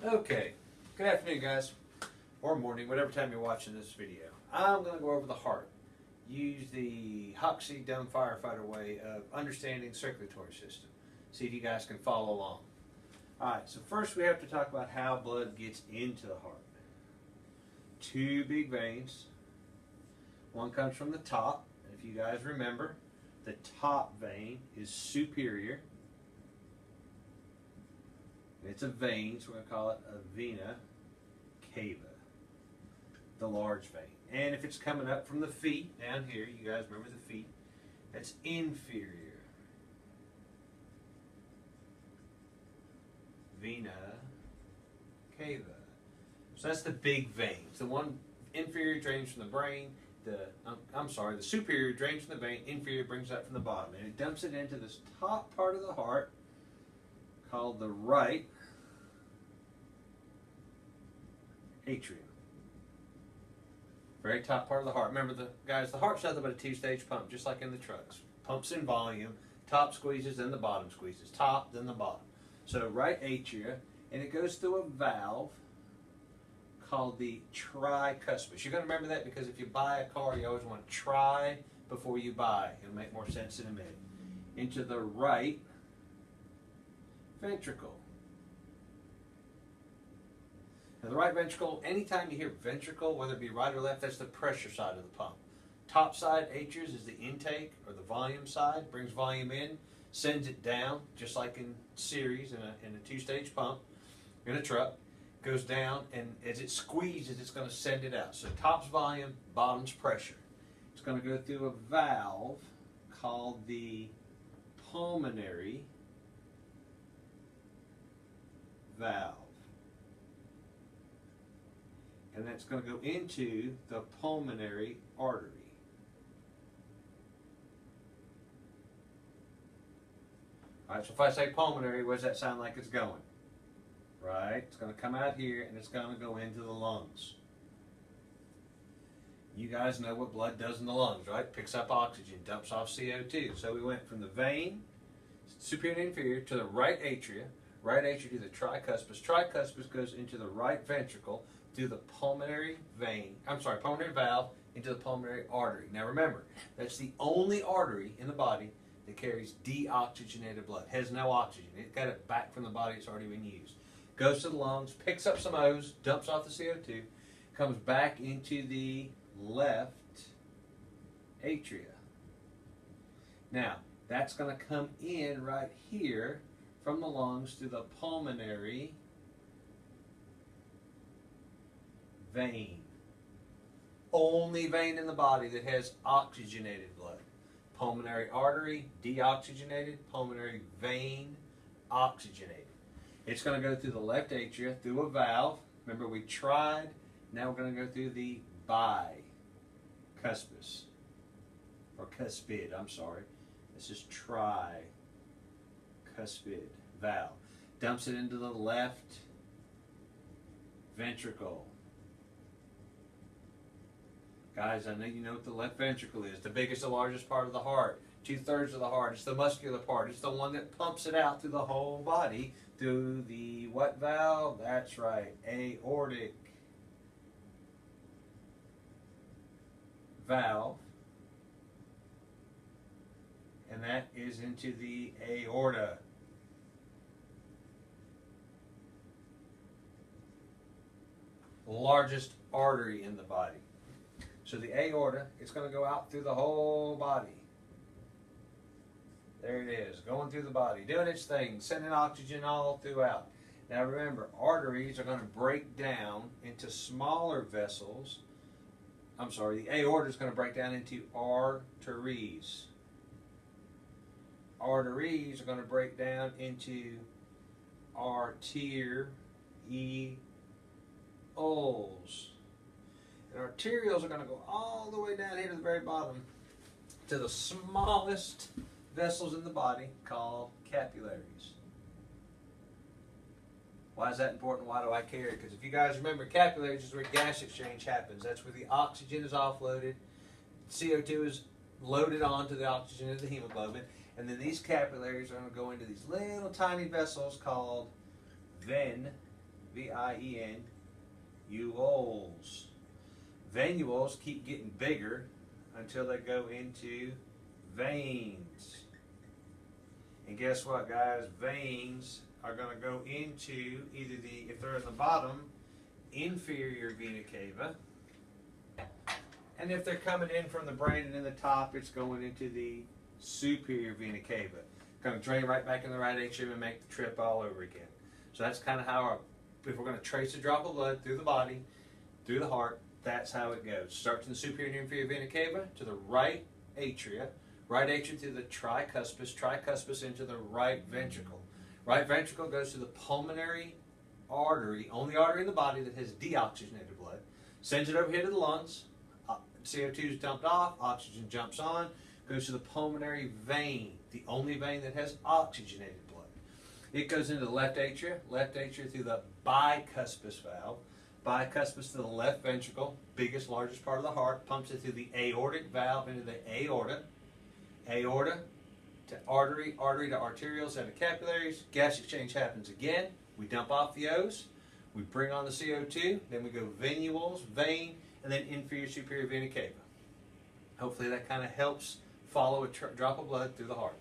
Okay, good afternoon guys, or morning, whatever time you're watching this video. I'm going to go over the heart. Use the Hoxie Dumb Firefighter way of understanding circulatory system. See if you guys can follow along. Alright, so first we have to talk about how blood gets into the heart. Two big veins. One comes from the top. If you guys remember, the top vein is superior. It's a vein, so we're going to call it a vena cava, the large vein. And if it's coming up from the feet, down here, you guys remember the feet, that's inferior. Vena cava. So that's the big veins. The one inferior drains from the brain, the superior drains from the vein, inferior brings that from the bottom. And it dumps it into this top part of the heart called the right atrium. Very top part of the heart. Remember, the heart's nothing but a two-stage pump, just like in the trucks. Pumps in volume, top squeezes, then the bottom squeezes. Top, then the bottom. So right atria, and it goes through a valve called the tricuspid. You're going to remember that because if you buy a car, you always want to try before you buy. It'll make more sense in a minute. Into the right ventricle. Now the right ventricle, anytime you hear ventricle, whether it be right or left, that's the pressure side of the pump. Top side, atrias, is the intake or the volume side, brings volume in, sends it down, just like in series in a two-stage pump, in a truck, goes down, and as it squeezes, it's going to send it out. So top's volume, bottom's pressure. It's going to go through a valve called the pulmonary valve. And that's going to go into the pulmonary artery. Alright, so if I say pulmonary, what does that sound like it's going? Right? It's going to come out here and it's going to go into the lungs. You guys know what blood does in the lungs, right? Picks up oxygen, dumps off CO2. So we went from the vein, superior and inferior, to the right atria. Right atria to the tricuspid. Tricuspid goes into the right ventricle through the pulmonary valve into the pulmonary artery. Now remember, that's the only artery in the body that carries deoxygenated blood. It has no oxygen. It got it back from the body. It's already been used. Goes to the lungs, picks up some O's, dumps off the CO2, comes back into the left atria. Now, that's going to come in right here from the lungs to the pulmonary vein. Only vein in the body that has oxygenated blood. Pulmonary artery, deoxygenated. Pulmonary vein, oxygenated. It's going to go through the left atria, through a valve. Remember we tried. Now we're going to go through the bicuspid. Or cuspid, I'm sorry. This is tricuspid valve. Dumps it into the left ventricle. Guys, I know you know what the left ventricle is. The biggest and largest part of the heart. 2/3 of the heart. It's the muscular part. It's the one that pumps it out through the whole body. Through the what valve? That's right. Aortic valve. And that is into the aorta. Largest artery in the body. So the aorta, it's going to go out through the whole body. There it is, going through the body, doing its thing, sending oxygen all throughout. Now remember, arteries are going to break down into smaller vessels. The aorta is going to break down into arteries. Arteries are going to break down into arterioles. And arterioles are going to go all the way down here to the very bottom to the smallest vessels in the body called capillaries. Why is that important? Why do I care? Because if you guys remember, capillaries is where gas exchange happens. That's where the oxygen is offloaded. CO2 is loaded onto the oxygen of the hemoglobin. And then these capillaries are going to go into these little tiny vessels called venae. V-I-E-N-U-L-S. Venules keep getting bigger until they go into veins. And guess what, guys? Veins are going to go into either if they're in the bottom, inferior vena cava, and if they're coming in from the brain and in the top, it's going into the superior vena cava. Going to drain right back in the right atrium and make the trip all over again. So that's kind of how if we're going to trace a drop of blood through the body, through the heart, that's how it goes. Starts in the superior and inferior vena cava to the right atria to the tricuspis into the right ventricle. Right ventricle goes to the pulmonary artery, only artery in the body that has deoxygenated blood, sends it over here to the lungs, CO2 is dumped off, oxygen jumps on, goes to the pulmonary vein, the only vein that has oxygenated blood. It goes into the left atria through the bicuspis valve, bicuspis to the left ventricle, biggest, largest part of the heart, pumps it through the aortic valve into the aorta, aorta to artery, artery to arterioles and to capillaries. Gas exchange happens again. We dump off the O's, we bring on the CO2, then we go venules, vein, and then inferior superior vena cava. Hopefully that kind of helps follow a drop of blood through the heart.